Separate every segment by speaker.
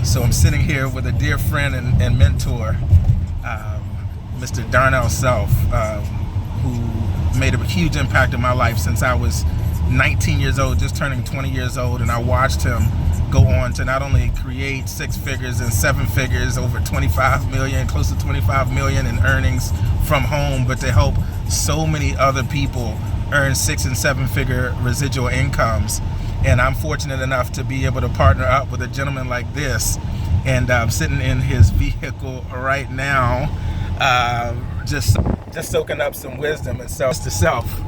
Speaker 1: So I'm sitting here with a dear friend and mentor, Mr. Darnell Self, who made a huge impact in my life since I was 19 years old, just turning 20 years old, and I watched him go on to not only create 6 figures and 7 figures, over 25 million, close to 25 million in earnings from home, but to help so many other people earn 6 and 7 figure residual incomes. And I'm fortunate enough to be able to partner up with a gentleman like this, and I'm sitting in his vehicle right now, just soaking up some wisdom. And so, Mr. Self,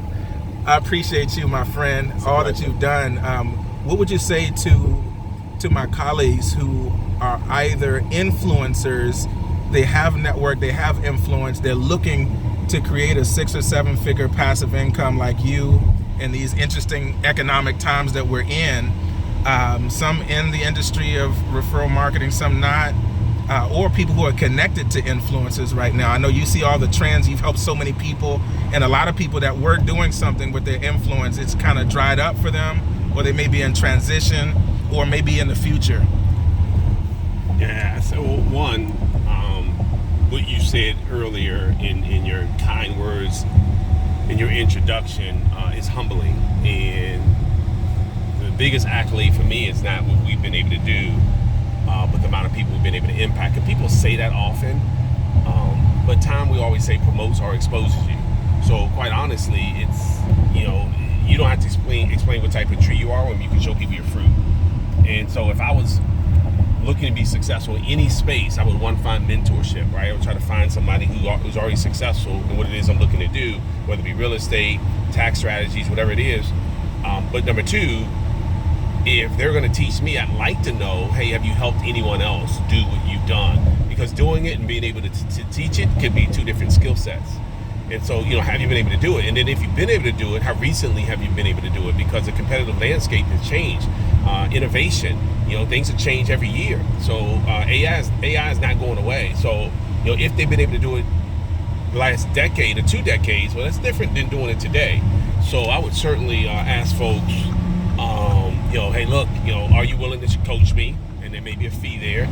Speaker 1: I appreciate you, my friend, all that you've done. What would you say to my colleagues who are either influencers, they have network, they have influence, they're looking to create a 6 or 7 figure passive income like you in these interesting economic times that we're in, some in the industry of referral marketing, some not, or people who are connected to influencers right now? I know you see all the trends, you've helped so many people, and a lot of people that were doing something with their influence, it's kind of dried up for them, or they may be in transition, or maybe in the future.
Speaker 2: Yeah, so one, what you said earlier in your kind words, in your introduction, is humbling. And the biggest accolade for me is not what we've been able to do, but the amount of people we've been able to impact. And people say that often, but time, we always say, promotes or exposes you. So quite honestly, it's, you don't have to explain what type of tree you are when you can show people your fruit. And so if I was looking to be successful in any space, I would find mentorship, right? I would try to find somebody who's already successful in what it is I'm looking to do, whether it be real estate, tax strategies, whatever it is. But number two, if they're going to teach me, I'd like to know, hey, have you helped anyone else do what you've done? Because doing it and being able to teach it could be 2 different skill sets. And so, have you been able to do it? And then if you've been able to do it, how recently have you been able to do it? Because the competitive landscape has changed. Innovation, things have changed every year. So AI is not going away. So, if they've been able to do it the last decade or 2 decades, well, that's different than doing it today. So I would certainly ask folks, hey, look, are you willing to coach me? And there may be a fee there.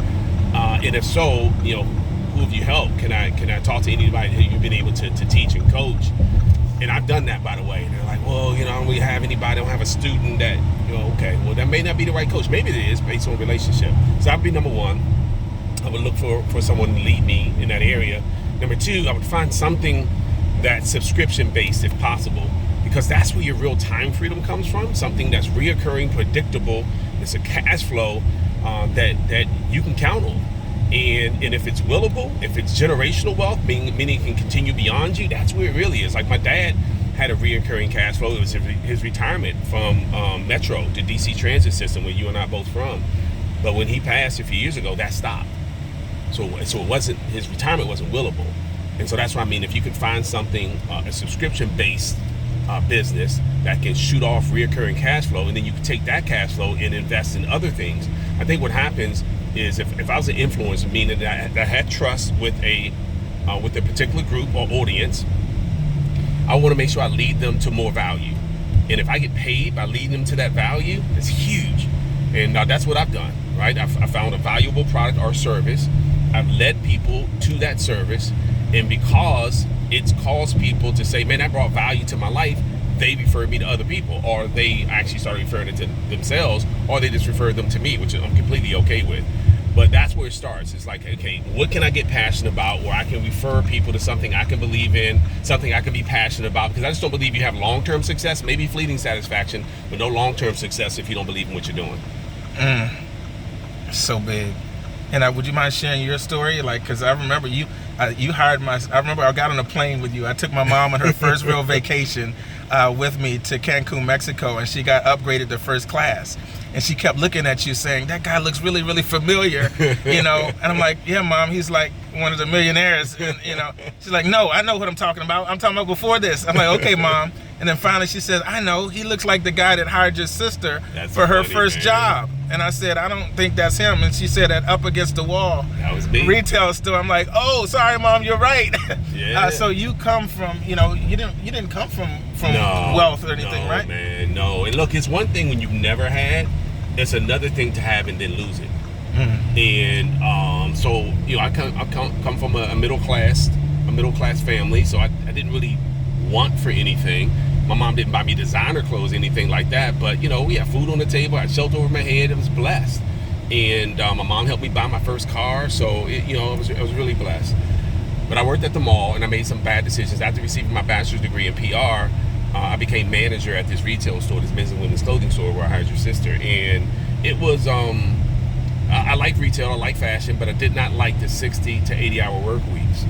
Speaker 2: And if so, who have you helped? Can I talk to anybody who you've been able to teach and coach? And I've done that, by the way. And they're like, well, I don't really have anybody. I don't have a student that, okay, well, that may not be the right coach. Maybe it is based on relationship. So that would be number one. I would look for someone to lead me in that area. Number two, I would find something that's subscription-based if possible, because that's where your real time freedom comes from, something that's reoccurring, predictable. It's a cash flow that you can count on. And if it's willable, if it's generational wealth, meaning it can continue beyond you, that's where it really is. Like my dad had a reoccurring cash flow. It was his retirement from Metro, the DC transit system where you and I are both from. But when he passed a few years ago, that stopped. So it wasn't, his retirement wasn't willable. And so that's what I mean. If you can find something, a subscription-based business that can shoot off reoccurring cash flow, and then you can take that cash flow and invest in other things. I think what happens is if I was an influencer, meaning that I had trust with a particular group or audience, I want to make sure I lead them to more value. And if I get paid by leading them to that value, it's huge. And that's what I've done, right? I found a valuable product or service. I've led people to that service. And because it's caused people to say, man, that brought value to my life, they referred me to other people, or they actually started referring it to themselves, or they just referred them to me, which I'm completely okay with. But that's where it starts. It's like, okay, what can I get passionate about where I can refer people to something I can believe in, something I can be passionate about? Because I just don't believe you have long-term success, maybe fleeting satisfaction, but no long-term success if you don't believe in what you're doing.
Speaker 1: So big. And would you mind sharing your story? Like, because I remember you hired I remember I got on a plane with you. I took my mom on her first real vacation with me to Cancun, Mexico, and she got upgraded to first class. And she kept looking at you saying, that guy looks really, really familiar, And I'm like, yeah, Mom, he's like one of the millionaires. And, she's like, no, I know what I'm talking about. I'm talking about before this. I'm like, okay, Mom. And then finally she said, I know, he looks like the guy that hired your sister for her first job. And I said, I don't think that's him. And she said, that up against the wall
Speaker 2: that was me.
Speaker 1: Retail store. I'm like, oh, sorry, Mom, you're right.
Speaker 2: Yeah.
Speaker 1: So you come from, you didn't come from wealth or anything, right?
Speaker 2: No, man, no. And look, it's one thing when you've never had. It's another thing to have and then lose it. And so I come from a middle class family, so I didn't really want for anything. My mom didn't buy me designer clothes, anything like that, but we had food on the table, I had shelter over my head. It was blessed. And my mom helped me buy my first car, so I was really blessed. But I worked at the mall, and I made some bad decisions. After receiving my bachelor's degree in PR, I became manager at this retail store, this men's and women's clothing store where I hired your sister. And it was, I like retail, I like fashion, but I did not like the 60 to 80 hour work weeks.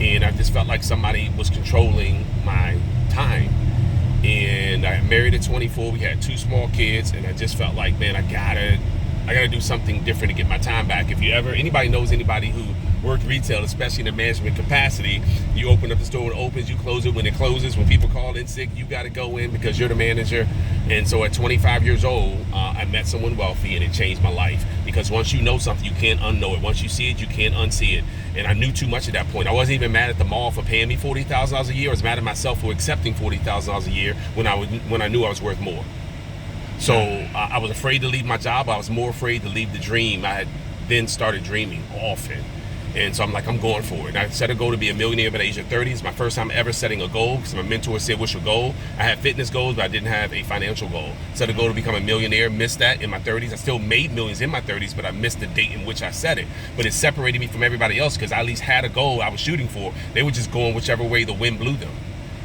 Speaker 2: And I just felt like somebody was controlling my time. And I married at 24, we had 2 small kids, and I just felt like, man, I gotta do something different to get my time back. If anybody knows anybody who worked retail, especially in a management capacity, you open up the store when it opens, you close it when it closes. When people call in sick, you got to go in because you're the manager. And so at 25 years old, I met someone wealthy, and it changed my life. Because once you know something, you can't unknow it. Once you see it, you can't unsee it. And I knew too much at that point. I wasn't even mad at the mall for paying me $40,000 a year. I was mad at myself for accepting $40,000 a year when I knew I was worth more. So I was afraid to leave my job. I was more afraid to leave the dream. I had then started dreaming often. And so I'm like, I'm going for it. And I set a goal to be a millionaire by the age of 30. It's my first time ever setting a goal, because my mentor said, what's your goal? I had fitness goals, but I didn't have a financial goal. Set a goal to become a millionaire, missed that in my 30s. I still made millions in my 30s, but I missed the date in which I set it. But it separated me from everybody else, because I at least had a goal I was shooting for. They were just going whichever way the wind blew them.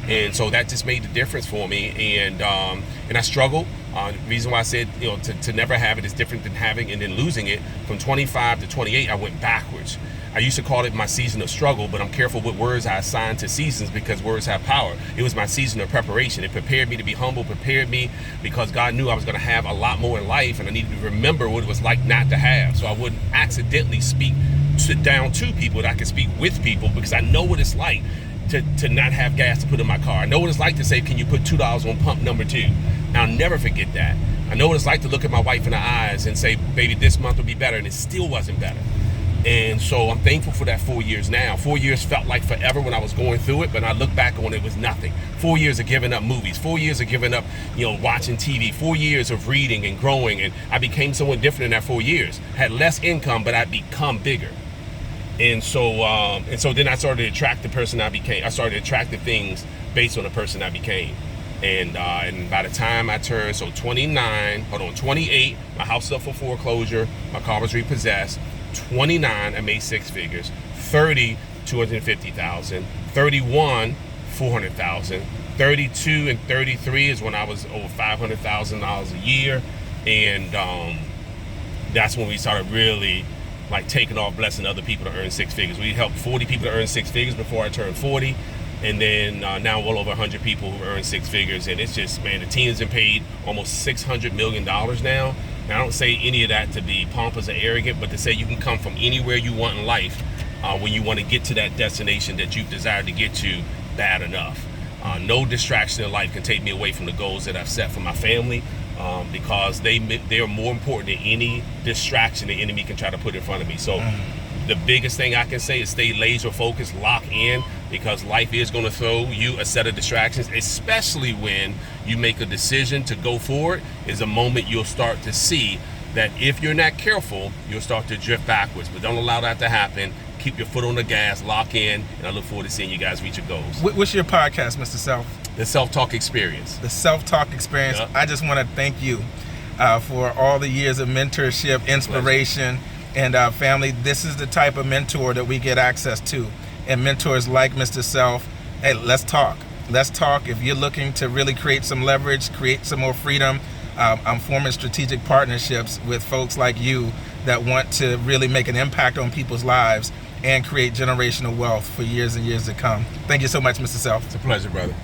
Speaker 2: And so that just made the difference for me. And I struggled. The reason why I said, to never have it is different than having and then losing it. From 25 to 28, I went backwards. I used to call it my season of struggle, but I'm careful with words I assign to seasons, because words have power. It was my season of preparation. It prepared me to be humble, prepared me because God knew I was going to have a lot more in life, and I needed to remember what it was like not to have, so I wouldn't accidentally sit down to people, that I could speak with people, because I know what it's like to not have gas to put in my car. I know what it's like to say, can you put $2 on pump number 2? And I'll never forget that. I know what it's like to look at my wife in the eyes and say, baby, this month will be better, and it still wasn't better. And so I'm thankful for that 4 years now. 4 years felt like forever when I was going through it, but I look back on it was nothing. 4 years of giving up movies, 4 years of giving up, watching TV, 4 years of reading and growing, and I became someone different in that 4 years. Had less income, but I'd become bigger. And so then I started to attract the person I became. I started to attract the things based on the person I became. And by the time I turned 28, my house up for foreclosure, my car was repossessed. 29, I made 6 figures. 30, $250,000. 31, $400,000. 32 and 33 is when I was over $500,000 a year, and that's when we started really taking off, blessing other people to earn 6 figures. We helped 40 people to earn 6 figures before I turned 40, and then now well over 100 people who earn 6 figures, and it's just, man, the team has been paid almost $600 million now. Now, I don't say any of that to be pompous or arrogant, but to say you can come from anywhere you want in life when you want to get to that destination that you've desired to get to bad enough. No distraction in life can take me away from the goals that I've set for my family, because they are more important than any distraction the enemy can try to put in front of me. So the biggest thing I can say is stay laser focused, lock in, because life is going to throw you a set of distractions, especially when you make a decision to go forward. Is a moment you'll start to see that if you're not careful, you'll start to drift backwards. But don't allow that to happen. Keep your foot on the gas, lock in, and I look forward to seeing you guys reach your goals.
Speaker 1: What's your podcast, Mr. Self?
Speaker 2: The Self-Talk Experience.
Speaker 1: The Self-Talk Experience.
Speaker 2: Yep.
Speaker 1: I just want to thank you for all the years of mentorship, inspiration, and family. This is the type of mentor that we get access to. And mentors like Mr. Self, hey, let's talk. Let's talk. If you're looking to really create some leverage, create some more freedom, I'm forming strategic partnerships with folks like you that want to really make an impact on people's lives and create generational wealth for years and years to come. Thank you so much, Mr. Self.
Speaker 2: It's a pleasure, brother.